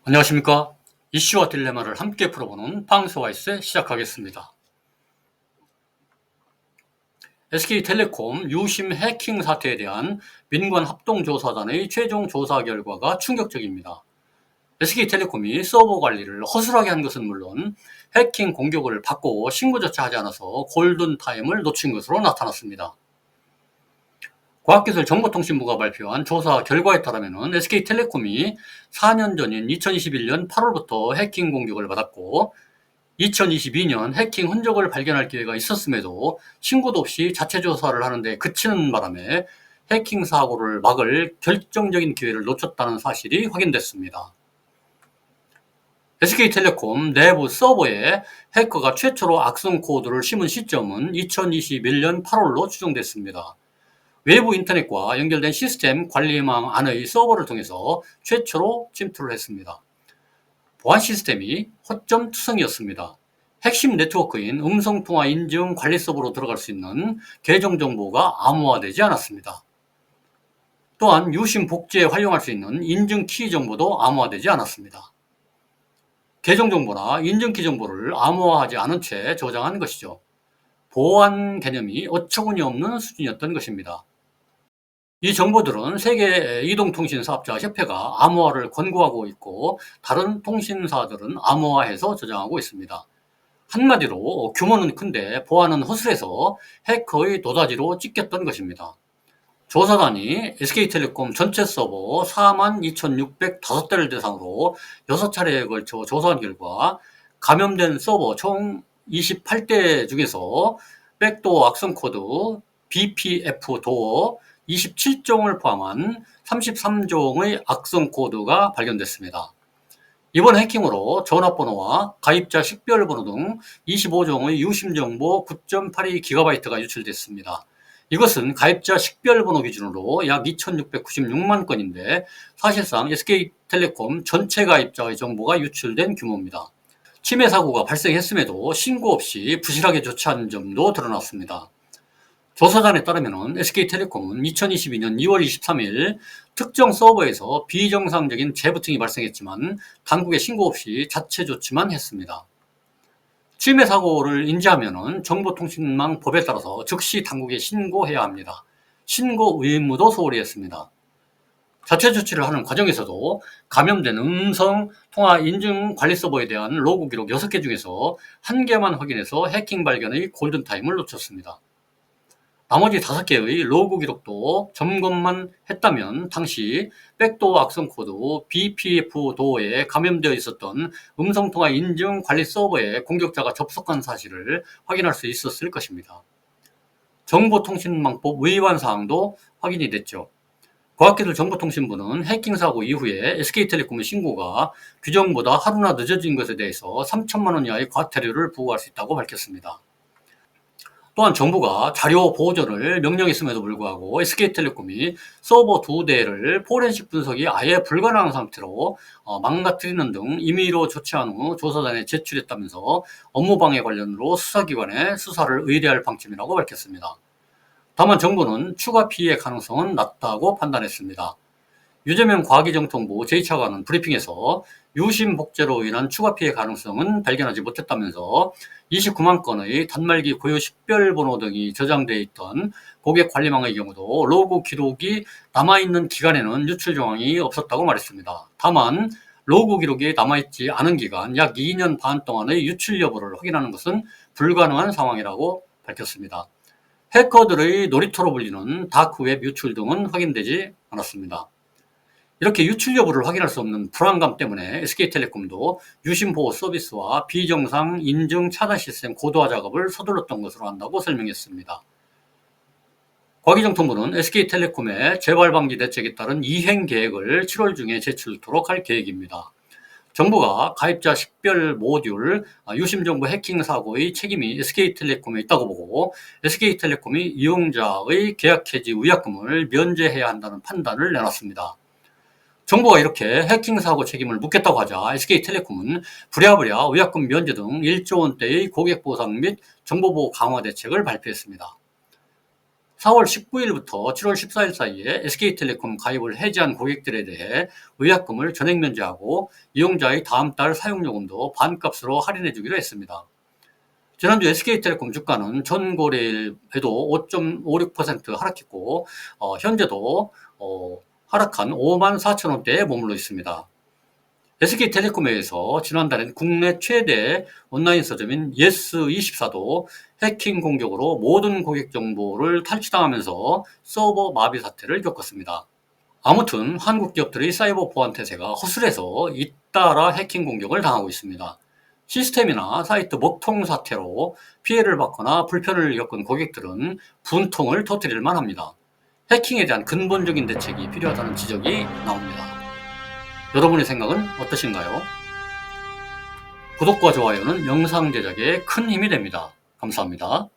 안녕하십니까. 이슈와 딜레마를 함께 풀어보는 방송와이스 시작하겠습니다. SK텔레콤 유심 해킹 사태에 대한 민관합동조사단의 최종 조사 결과가 충격적입니다. SK텔레콤이 서버 관리를 허술하게 한 것은 물론 해킹 공격을 받고 신고조차 하지 않아서 골든타임을 놓친 것으로 나타났습니다. 과학기술정보통신부가 발표한 조사 결과에 따르면 SK텔레콤이 4년 전인 2021년 8월부터 해킹 공격을 받았고 2022년 해킹 흔적을 발견할 기회가 있었음에도 신고도 없이 자체 조사를 하는데 그치는 바람에 해킹 사고를 막을 결정적인 기회를 놓쳤다는 사실이 확인됐습니다. SK텔레콤 내부 서버에 해커가 최초로 악성 코드를 심은 시점은 2021년 8월로 추정됐습니다. 외부 인터넷과 연결된 시스템 관리망 안의 서버를 통해서 최초로 침투를 했습니다. 보안 시스템이 허점 투성이었습니다. 핵심 네트워크인 음성통화 인증 관리 서버로 들어갈 수 있는 계정 정보가 암호화되지 않았습니다. 또한 유심 복제에 활용할 수 있는 인증 키 정보도 암호화되지 않았습니다. 계정 정보나 인증 키 정보를 암호화하지 않은 채 저장한 것이죠. 보안 개념이 어처구니 없는 수준이었던 것입니다. 이 정보들은 세계 이동통신사업자 협회가 암호화를 권고하고 있고 다른 통신사들은 암호화해서 저장하고 있습니다. 한마디로 규모는 큰데 보안은 허술해서 해커의 도다지로 찍혔던 것입니다. 조사단이 SK텔레콤 전체 서버 42,605대를 대상으로 6차례에 걸쳐 조사한 결과 감염된 서버 총 28대 중에서 백도어 악성 코드 BPF 도어 27종을 포함한 33종의 악성 코드가 발견됐습니다. 이번 해킹으로 전화번호와 가입자 식별번호 등 25종의 유심 정보 9.82GB가 유출됐습니다. 이것은 가입자 식별번호 기준으로 약 2,696만 건인데 사실상 SK텔레콤 전체 가입자의 정보가 유출된 규모입니다. 침해 사고가 발생했음에도 신고 없이 부실하게 조치한 점도 드러났습니다. 조사단에 따르면 SK텔레콤은 2022년 2월 23일 특정 서버에서 비정상적인 재부팅이 발생했지만 당국에 신고 없이 자체 조치만 했습니다. 침해 사고를 인지하면 정보통신망법에 따라서 즉시 당국에 신고해야 합니다. 신고 의무도 소홀히 했습니다. 자체 조치를 하는 과정에서도 감염된 음성 통화 인증 관리 서버에 대한 로그 기록 6개 중에서 1개만 확인해서 해킹 발견의 골든타임을 놓쳤습니다. 나머지 5개의 로그 기록도 점검만 했다면 당시 백도어 악성 코드 BPF 도어에 감염되어 있었던 음성통화 인증 관리 서버에 공격자가 접속한 사실을 확인할 수 있었을 것입니다. 정보통신망법 위반 사항도 확인이 됐죠. 과학기술정보통신부는 해킹 사고 이후에 SK텔레콤의 신고가 규정보다 하루나 늦어진 것에 대해서 3천만 원 이하의 과태료를 부과할 수 있다고 밝혔습니다. 또한 정부가 자료 보존을 명령했음에도 불구하고 SK텔레콤이 서버 2대를 포렌식 분석이 아예 불가능한 상태로 망가뜨리는 등 임의로 조치한 후 조사단에 제출했다면서 업무방해 관련으로 수사기관에 수사를 의뢰할 방침이라고 밝혔습니다. 다만 정부는 추가 피해 가능성은 낮다고 판단했습니다. 유재명 과기정통부 제2차관은 브리핑에서 유심 복제로 인한 추가 피해 가능성은 발견하지 못했다면서 29만 건의 단말기 고유 식별번호 등이 저장되어 있던 고객 관리망의 경우도 로그 기록이 남아있는 기간에는 유출 정황이 없었다고 말했습니다. 다만 로그 기록이 남아있지 않은 기간 약 2년 반 동안의 유출 여부를 확인하는 것은 불가능한 상황이라고 밝혔습니다. 해커들의 놀이터로 불리는 다크웹 유출 등은 확인되지 않았습니다. 이렇게 유출 여부를 확인할 수 없는 불안감 때문에 SK텔레콤도 유심보호 서비스와 비정상 인증 차단 시스템 고도화 작업을 서둘렀던 것으로 한다고 설명했습니다. 과기정통부는 SK텔레콤의 재발방지 대책에 따른 이행 계획을 7월 중에 제출토록 할 계획입니다. 정부가 가입자 식별 모듈 유심정보 해킹 사고의 책임이 SK텔레콤에 있다고 보고 SK텔레콤이 이용자의 계약 해지 위약금을 면제해야 한다는 판단을 내놨습니다. 정부가 이렇게 해킹 사고 책임을 묻겠다고 하자 SK텔레콤은 부랴부랴 위약금 면제 등 1조 원대의 고객 보상 및 정보보호 강화 대책을 발표했습니다. 4월 19일부터 7월 14일 사이에 SK텔레콤 가입을 해지한 고객들에 대해 의약금을 전액 면제하고 이용자의 다음 달 사용요금도 반값으로 할인해 주기로 했습니다. 지난주 SK텔레콤 주가는 전 거래일에도 5.56% 하락했고 현재도 하락한 54,000원대에 머물러 있습니다. SK텔레콤에서 지난달엔 국내 최대 온라인 서점인 예스24도 해킹 공격으로 모든 고객 정보를 탈취당하면서 서버 마비 사태를 겪었습니다. 아무튼 한국 기업들의 사이버 보안 태세가 허술해서 잇따라 해킹 공격을 당하고 있습니다. 시스템이나 사이트 먹통 사태로 피해를 받거나 불편을 겪은 고객들은 분통을 터뜨릴 만합니다. 해킹에 대한 근본적인 대책이 필요하다는 지적이 나옵니다. 여러분의 생각은 어떠신가요? 구독과 좋아요는 영상 제작에 큰 힘이 됩니다. 감사합니다.